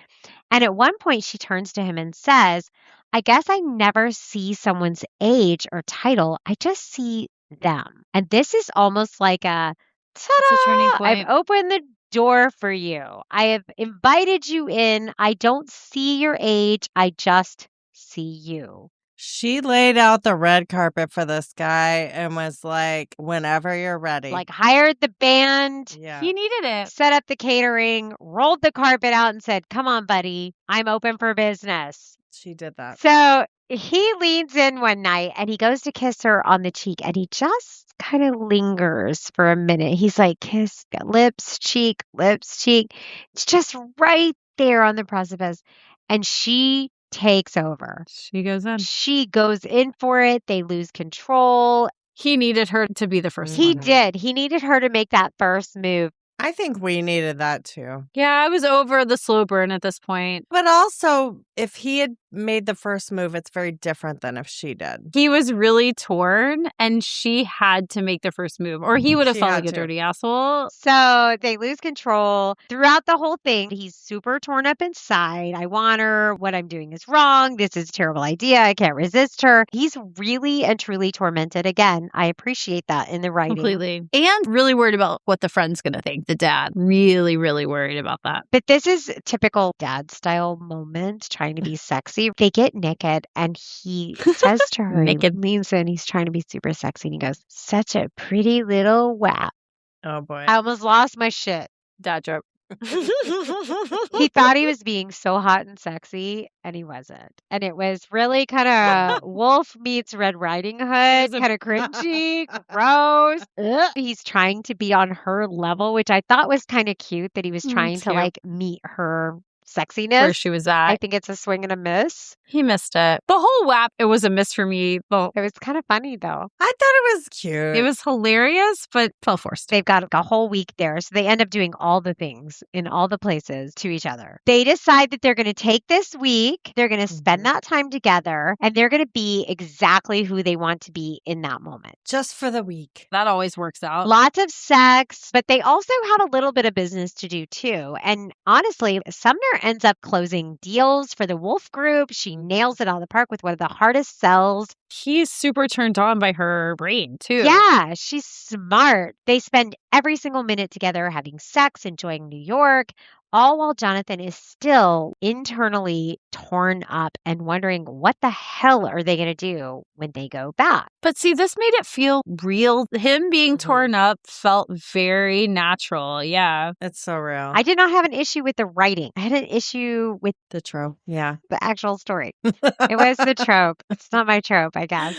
Speaker 1: And at one point, she turns to him and says, I guess I never see someone's age or title. I just see them. And this is almost like a ta-da!
Speaker 2: It's a turning point.
Speaker 1: I've opened the door for you. I have invited you in. I don't see your age. I just see you.
Speaker 3: She laid out the red carpet for this guy and was like, whenever you're ready.
Speaker 1: Like hired the band.
Speaker 3: Yeah.
Speaker 2: He needed it.
Speaker 1: Set up the catering, rolled the carpet out and said, come on, buddy. I'm open for business.
Speaker 3: She did that.
Speaker 1: So he leans in one night and he goes to kiss her on the cheek and he just kind of lingers for a minute. He's like, kiss, lips, cheek. It's just right there on the precipice. And she takes over.
Speaker 2: She goes in.
Speaker 1: She goes in for it. They lose control.
Speaker 2: He needed her to be the first
Speaker 1: He
Speaker 2: one.
Speaker 1: did. He needed her to make that first move.
Speaker 3: I think we needed that too.
Speaker 2: Yeah, I was over the slow burn at this point.
Speaker 3: But also, if he had made the first move, it's very different than if she did.
Speaker 2: He was really torn and she had to make the first move or he would have
Speaker 3: She
Speaker 2: felt
Speaker 3: had
Speaker 2: like a
Speaker 3: to.
Speaker 2: dirty asshole.
Speaker 1: So they lose control throughout the whole thing. He's super torn up inside. I want her. What I'm doing is wrong. This is a terrible idea. I can't resist her. He's really and truly tormented. Again, I appreciate that in the writing.
Speaker 2: Completely. And really worried about what the friend's going to think. The dad. Really, really worried about that.
Speaker 1: But this is a typical dad style moment, trying to be sexy. They get naked and he says to her,
Speaker 2: Naked.
Speaker 1: he leans in, he's trying to be super sexy. And he goes, such a pretty little wap.
Speaker 3: Oh, boy.
Speaker 1: I almost lost my shit.
Speaker 2: Dad joke.
Speaker 1: He thought he was being so hot and sexy, and he wasn't. And it was really kind of Wolf meets Red Riding Hood, kind of cringy, gross. Ugh. He's trying to be on her level, which I thought was kind of cute that he was trying to
Speaker 2: cute.
Speaker 1: like meet her
Speaker 2: Where
Speaker 1: sexiness.
Speaker 2: she was
Speaker 1: I
Speaker 2: at.
Speaker 1: think it's a swing and a miss.
Speaker 2: He missed it. The whole WAP, it was a miss for me. Well,
Speaker 1: It was kind of funny though.
Speaker 3: I thought it was cute.
Speaker 2: it was hilarious, but felt forced.
Speaker 1: They've got a whole week there. So they end up doing all the things in all the places to each other. They decide that they're going to take this week, they're going to spend that time together, and they're going to be exactly who they want to be in that moment.
Speaker 3: just for the week.
Speaker 2: That always works out.
Speaker 1: Lots of sex, but they also have a little bit of business to do too. And honestly, Sumner ends up closing deals for the Wolf Group. She nails it out of the park with one of the hardest sells.
Speaker 2: He's super turned on by her brain, too.
Speaker 1: Yeah, she's smart. They spend every single minute together having sex, enjoying New York, all while Jonathan is still internally torn up and wondering what the hell are they going to do when they go back.
Speaker 2: But see, this made it feel real. Him being torn up felt very natural. Yeah.
Speaker 3: It's so real.
Speaker 1: I did not have an issue with the writing. I had an issue with
Speaker 3: the trope. Yeah.
Speaker 1: the actual story. It was the trope. It's not my trope, I guess.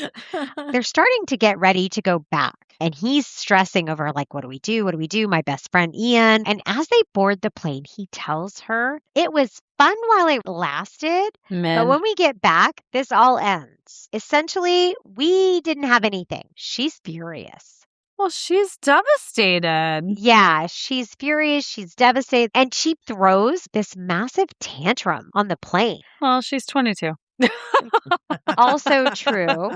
Speaker 1: They're starting to get ready to go back. And he's stressing over, like, what do we do? What do we do? My best friend, Ian. And as they board the plane, he tells her it was fun while it lasted. But when we get back, this all ends. Essentially, we didn't have anything. She's furious.
Speaker 2: Well, she's devastated.
Speaker 1: Yeah, she's furious. She's devastated. And she throws this massive tantrum on the plane.
Speaker 2: Well, she's 22.
Speaker 1: Also true.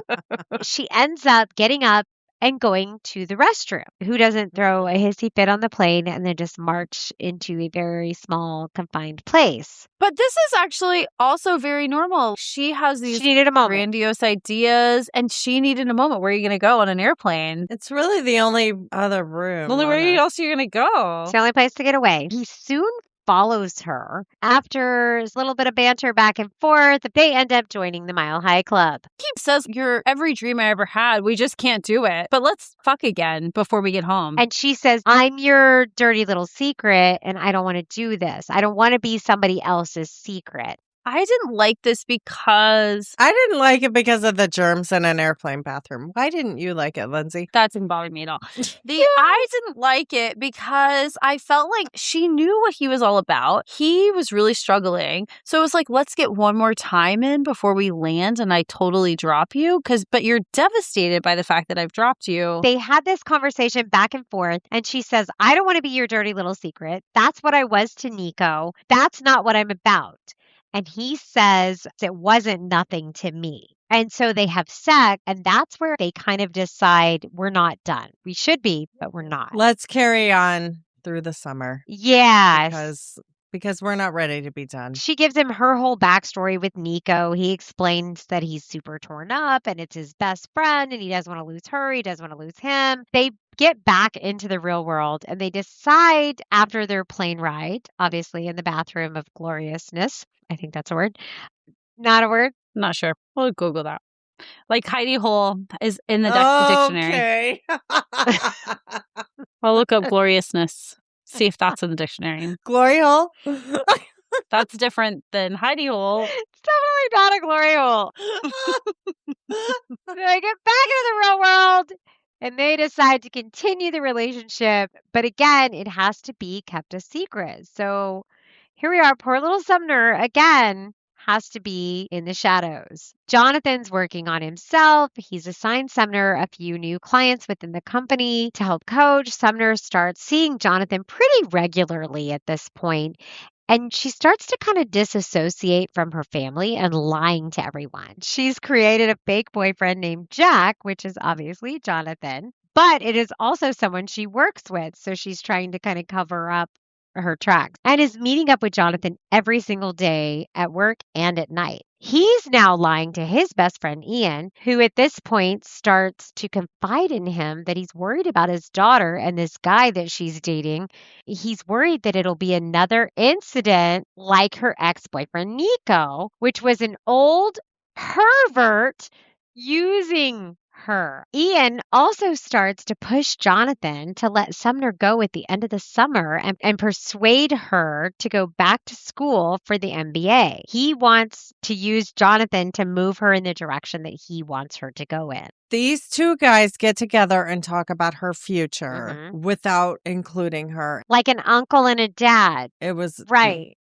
Speaker 1: She ends up getting up and going to the restroom. Who doesn't throw a hissy fit on the plane and then just march into a very small, confined place?
Speaker 2: But this is actually also very normal. She has these
Speaker 1: She needed a moment.
Speaker 2: grandiose ideas, and she needed a moment. Where are you going to go on an airplane?
Speaker 3: It's really the only other room.
Speaker 2: Well,
Speaker 3: on
Speaker 2: where
Speaker 3: it.
Speaker 2: else are you going to go?
Speaker 1: It's the only place to get away. He soon follows her. After a little bit of banter back and forth, they end up joining the Mile High Club.
Speaker 2: He says, "You're every dream I ever had. We just can't do it. But let's fuck again before we get home."
Speaker 1: And she says, "I'm your dirty little secret, and I don't want to do this. I don't want to be somebody else's secret."
Speaker 2: I didn't like this because...
Speaker 3: I didn't like it because of the germs in an airplane bathroom. Why didn't you like it, Lindsay?
Speaker 2: That didn't bother me at all. I didn't like it because I felt like she knew what he was all about. He was really struggling. So it was like, let's get one more time in before we land and I totally drop you. But you're devastated by the fact that I've dropped you.
Speaker 1: They had this conversation back and forth, and she says, "I don't want to be your dirty little secret. That's what I was to Nico. That's not what I'm about." And he says, "It wasn't nothing to me." And so they have sex, and that's where they kind of decide we're not done. We should be, but we're not.
Speaker 3: Let's carry on through the summer.
Speaker 1: Yes.
Speaker 3: Because we're not ready to be done.
Speaker 1: She gives him her whole backstory with Nico. He explains that he's super torn up and it's his best friend and he doesn't want to lose her. He doesn't want to lose him. They get back into the real world and they decide after their plane ride, obviously in the bathroom of gloriousness. I think that's a word. Not a word?
Speaker 2: Not sure. We'll Google that. Like Heidi Hole is in the dictionary.
Speaker 3: Okay.
Speaker 2: I'll look up gloriousness. See if that's in the dictionary.
Speaker 3: Glory hole?
Speaker 2: That's different than Heidi Hole.
Speaker 1: It's definitely not a glory hole. They get back into the real world and they decide to continue the relationship. But again, it has to be kept a secret. So here we are. Poor little Sumner again has to be in the shadows. Jonathan's working on himself. He's assigned Sumner a few new clients within the company to help coach. Sumner starts seeing Jonathan pretty regularly at this point, and she starts to kind of disassociate from her family and lying to everyone. She's created a fake boyfriend named Jack, which is obviously Jonathan, but it is also someone she works with. So she's trying to kind of cover up her tracks and is meeting up with Jonathan every single day at work and at night. He's now lying to his best friend, Ian, who at this point starts to confide in him that he's worried about his daughter and this guy that she's dating. He's worried that it'll be another incident like her ex-boyfriend, Nico, which was an old pervert using her. Ian also starts to push Jonathan to let Sumner go at the end of the summer and persuade her to go back to school for the MBA. He wants to use Jonathan to move her in the direction that he wants her to go in.
Speaker 3: These two guys get together and talk about her future without including her.
Speaker 1: Like an uncle and a dad.
Speaker 3: It was
Speaker 1: right.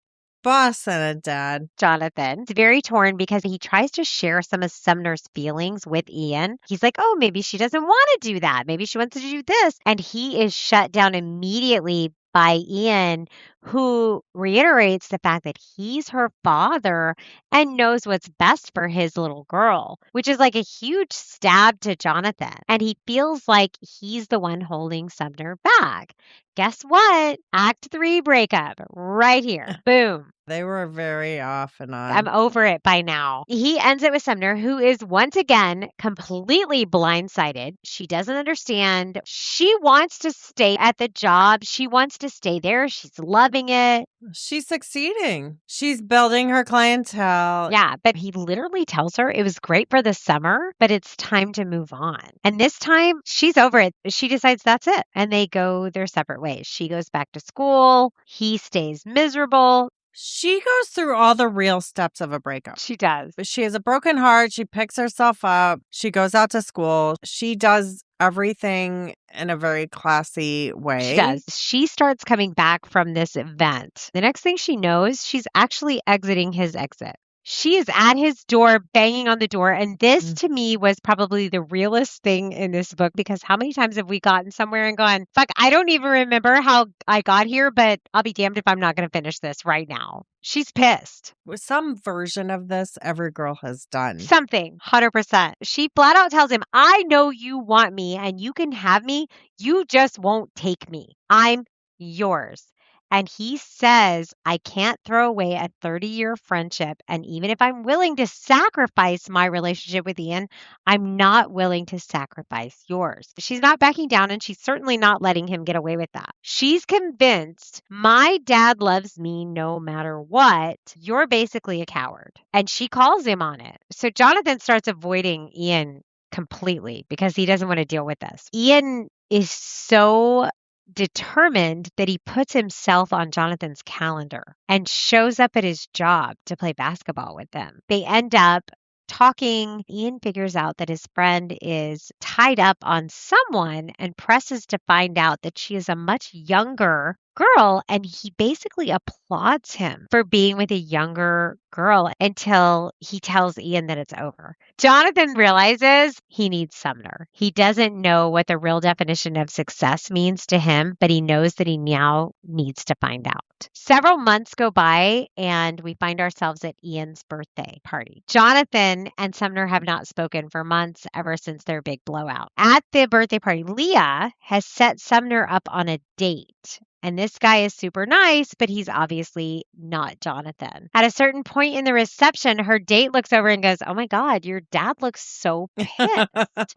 Speaker 3: Boss and a dad.
Speaker 1: Jonathan is very torn because he tries to share some of Sumner's feelings with Ian. He's like, oh, maybe she doesn't want to do that. Maybe she wants to do this. And he is shut down immediately by Ian, who reiterates the fact that he's her father and knows what's best for his little girl, which is like a huge stab to Jonathan. And he feels like he's the one holding Sumner back. Guess what? Act 3 breakup right here. Boom.
Speaker 3: They were very off and on.
Speaker 1: I'm over it by now. He ends it with Sumner, who is once again completely blindsided. She doesn't understand. She wants to stay at the job. She wants to stay there. She's loving it.
Speaker 3: She's succeeding. She's building her clientele.
Speaker 1: Yeah, but he literally tells her it was great for the summer, but it's time to move on. And this time, she's over it. She decides that's it. And they go their separate ways. She goes back to school. He stays miserable.
Speaker 3: She goes through all the real steps of a breakup.
Speaker 1: She does.
Speaker 3: But she has a broken heart. She picks herself up. She goes out to school. She does everything in a very classy way.
Speaker 1: She does. She starts coming back from this event. The next thing she knows, she's actually exiting his exit. She is at his door, banging on the door. And this to me was probably the realest thing in this book, because how many times have we gotten somewhere and gone, fuck, I don't even remember how I got here, but I'll be damned if I'm not going to finish this right now. She's pissed.
Speaker 3: With some version of this, every girl has done.
Speaker 1: Something, 100%. She flat out tells him, I know you want me and you can have me. You just won't take me. I'm yours. And he says, I can't throw away a 30-year friendship. And even if I'm willing to sacrifice my relationship with Ian, I'm not willing to sacrifice yours. She's not backing down, and she's certainly not letting him get away with that. She's convinced my dad loves me no matter what. You're basically a coward. And she calls him on it. So Jonathan starts avoiding Ian completely because he doesn't want to deal with this. Ian is so determined that he puts himself on Jonathan's calendar and shows up at his job to play basketball with them. They end up talking. Ian figures out that his friend is tied up on someone and presses to find out that she is a much younger girl, and he basically applauds him for being with a younger girl until he tells Ian that it's over. Jonathan realizes he needs Sumner. He doesn't know what the real definition of success means to him, but he knows that he now needs to find out. Several months go by, and we find ourselves at Ian's birthday party. Jonathan and Sumner have not spoken for months, ever since their big blowout. At the birthday party, Leah has set Sumner up on a date. And this guy is super nice, but he's obviously not Jonathan. At a certain point in the reception, her date looks over and goes, oh my God, your dad looks so pissed.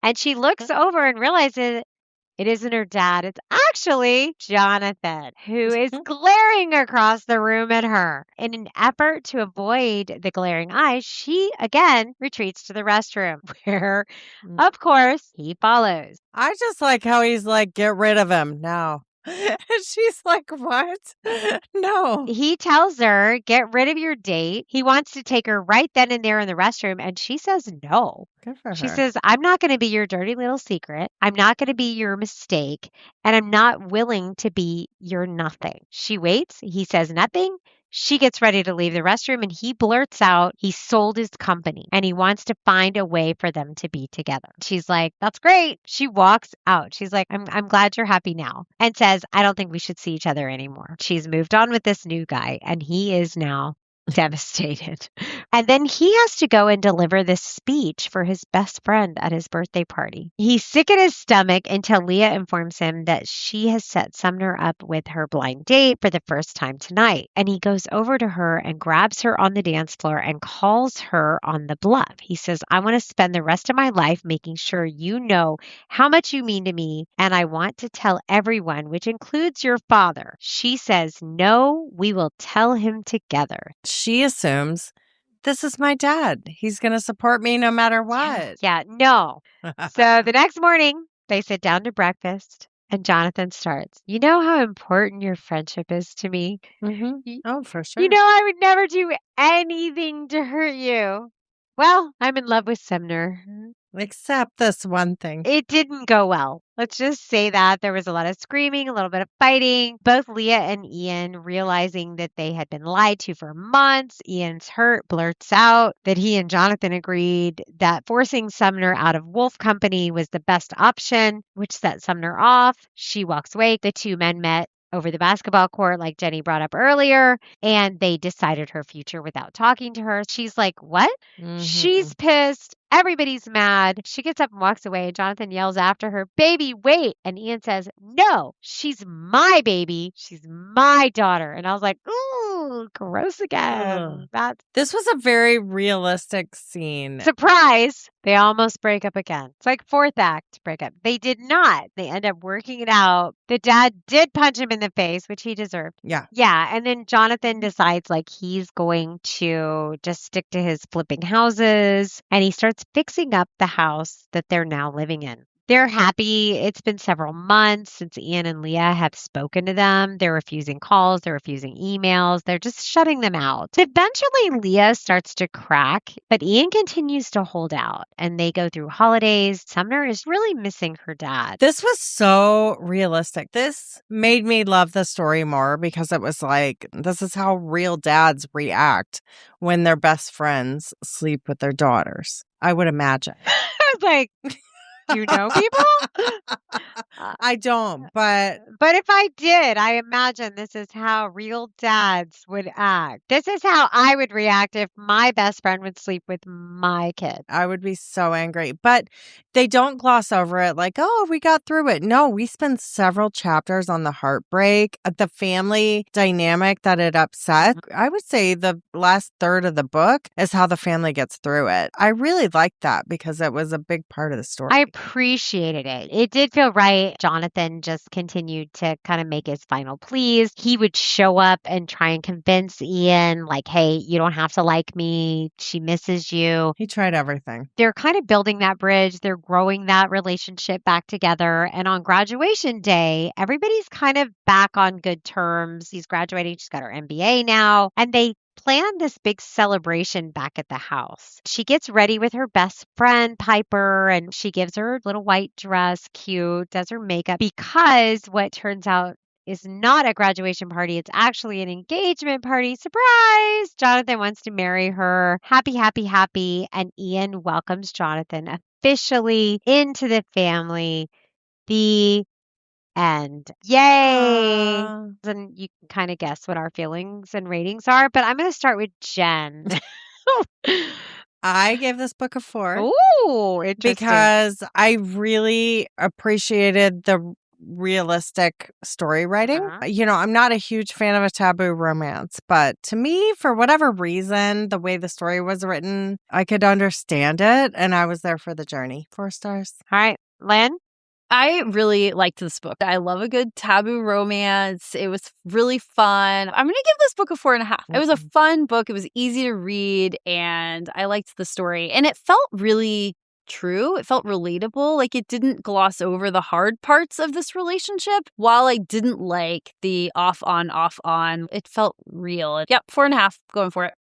Speaker 1: And she looks over and realizes it isn't her dad. It's actually Jonathan, who is glaring across the room at her. In an effort to avoid the glaring eyes, she again retreats to the restroom, where, of course, he follows.
Speaker 3: I just like how he's like, get rid of him now. And she's like, what? No.
Speaker 1: He tells her, get rid of your date. He wants to take her right then and there in the restroom. And she says no.
Speaker 3: Good for her.
Speaker 1: She says, I'm not going to be your dirty little secret. I'm not going to be your mistake. And I'm not willing to be your nothing. She waits. He says nothing. She gets ready to leave the restroom, and he blurts out he sold his company and he wants to find a way for them to be together. She's like, that's great. She walks out. She's like, I'm glad you're happy now, and says, I don't think we should see each other anymore. She's moved on with this new guy, and he is now devastated. And then he has to go and deliver this speech for his best friend at his birthday party. He's sick at his stomach until Leah informs him that she has set Sumner up with her blind date for the first time tonight. And he goes over to her and grabs her on the dance floor and calls her on the bluff. He says, I want to spend the rest of my life making sure you know how much you mean to me, and I want to tell everyone, which includes your father. She says, no, we will tell him together.
Speaker 3: She assumes, this is my dad. He's going to support me no matter what.
Speaker 1: Yeah, no. So the next morning, they sit down to breakfast, and Jonathan starts, you know how important your friendship is to me?
Speaker 3: Mm-hmm. Oh, for sure.
Speaker 1: You know I would never do anything to hurt you. Well, I'm in love with Sumner.
Speaker 3: Except this one thing.
Speaker 1: It didn't go well. Let's just say that there was a lot of screaming, a little bit of fighting. Both Leah and Ian, realizing that they had been lied to for months. Ian's hurt, blurts out that he and Jonathan agreed that forcing Sumner out of Wolf Company was the best option, which set Sumner off. She walks away. The two men met over the basketball court, like Jenny brought up earlier, and they decided her future without talking to her. She's like, what? Mm-hmm. She's pissed. Everybody's mad. She gets up and walks away. Jonathan yells after her, baby, wait. And Ian says, no, she's my baby. She's my daughter. And I was like, ooh, gross again.
Speaker 3: This was a very realistic scene.
Speaker 1: Surprise. They almost break up again. It's like fourth act breakup. They did not. They end up working it out. The dad did punch him in the face, which he deserved.
Speaker 3: Yeah.
Speaker 1: Yeah. And then Jonathan decides like he's going to just stick to his flipping houses, and he starts fixing up the house that they're now living in. They're happy. It's been several months since Ian and Leah have spoken to them. They're refusing calls. They're refusing emails. They're just shutting them out. Eventually, Leah starts to crack, but Ian continues to hold out, and they go through holidays. Sumner is really missing her dad.
Speaker 3: This was so realistic. This made me love the story more because it was like, this is how real dads react when their best friends sleep with their daughters. I would imagine.
Speaker 1: I was like, Do you know people?
Speaker 3: I don't, but
Speaker 1: if I did, I imagine this is how real dads would act. This is how I would react if my best friend would sleep with my kid.
Speaker 3: I would be so angry. But they don't gloss over it like, oh, we got through it. No, we spend several chapters on the heartbreak, the family dynamic that it upset. I would say the last third of the book is how the family gets through it. I really liked that because it was a big part of the story.
Speaker 1: I appreciated it. It did feel right. Jonathan just continued to kind of make his final pleas. He would show up and try and convince Ian, like, hey, you don't have to like me. She misses you.
Speaker 3: He tried everything.
Speaker 1: They're kind of building that bridge. They're growing that relationship back together. And on graduation day, everybody's kind of back on good terms. He's graduating. She's got her MBA now. And they plan this big celebration back at the house. She gets ready with her best friend, Piper, and she gives her little white dress, cute, does her makeup, because what turns out is not a graduation party. It's actually an engagement party. Surprise! Jonathan wants to marry her. Happy, happy, happy. And Ian welcomes Jonathan officially into the family. The end. Yay! And you can kind of guess what our feelings and ratings are, but I'm going to start with Jen.
Speaker 3: I gave this book a 4.
Speaker 1: Ooh, interesting.
Speaker 3: Because I really appreciated the realistic story writing. You know, I'm not a huge fan of a taboo romance, but to me, for whatever reason, the way the story was written, I could understand it, and I was there for the journey. 4 stars.
Speaker 1: All right, Lynn?
Speaker 2: I really liked this book. I love a good taboo romance. It was really fun. I'm going to give this book a 4.5. It was a fun book. It was easy to read, and I liked the story. And it felt really true. It felt relatable. Like, it didn't gloss over the hard parts of this relationship. While I didn't like the off on, it felt real. Yep, 4.5. Going for it.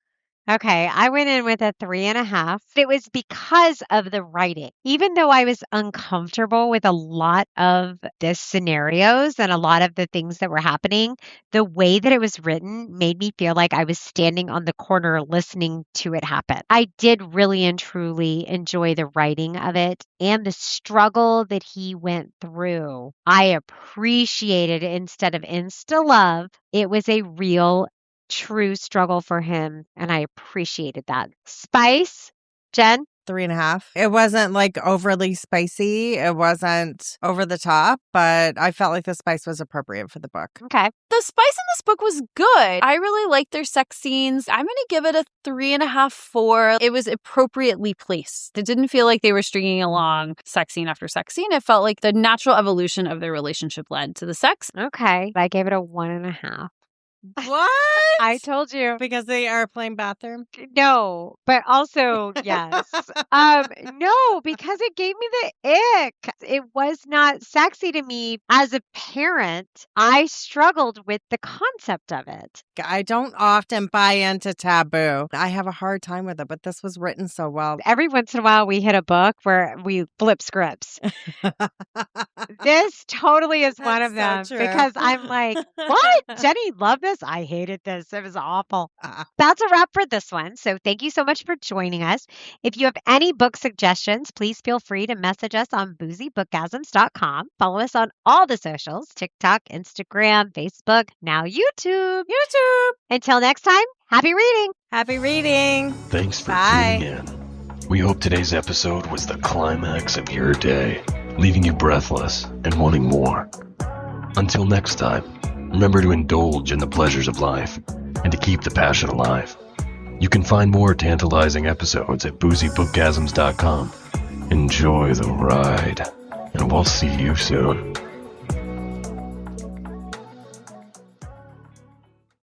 Speaker 1: Okay, I went in with a 3.5. It was because of the writing. Even though I was uncomfortable with a lot of the scenarios and a lot of the things that were happening, the way that it was written made me feel like I was standing on the corner listening to it happen. I did really and truly enjoy the writing of it and the struggle that he went through. I appreciated it instead of insta love. It was a real true struggle for him, and I appreciated that. Spice, Jen?
Speaker 3: 3.5. It wasn't like overly spicy. It wasn't over the top, but I felt like the spice was appropriate for the book.
Speaker 1: Okay.
Speaker 2: The spice in this book was good. I really liked their sex scenes. I'm going to give it a 3.5, 4. It was appropriately placed. It didn't feel like they were stringing along sex scene after sex scene. It felt like the natural evolution of their relationship led to the sex.
Speaker 1: Okay. I gave it a 1.5.
Speaker 3: What?
Speaker 1: I told you.
Speaker 3: Because they are playing bathroom?
Speaker 1: No, but also, yes. No, because it gave me the ick. It was not sexy to me. As a parent, I struggled with the concept of it.
Speaker 3: I don't often buy into taboo. I have a hard time with it, but this was written so well.
Speaker 1: Every once in a while, we hit a book where we flip scripts. This totally is one of them because I'm like, what? Jenny loved this? I hated this. It was awful. That's a wrap for this one. So thank you so much for joining us. If you have any book suggestions, please feel free to message us on boozybookgasms.com. Follow us on all the socials, TikTok, Instagram, Facebook, now YouTube. Until next time, happy reading.
Speaker 3: Happy reading.
Speaker 4: Thanks for tuning in. We hope today's episode was the climax of your day, leaving you breathless and wanting more. Until next time, remember to indulge in the pleasures of life and to keep the passion alive. You can find more tantalizing episodes at boozybookgasms.com. Enjoy the ride, and we'll see you soon.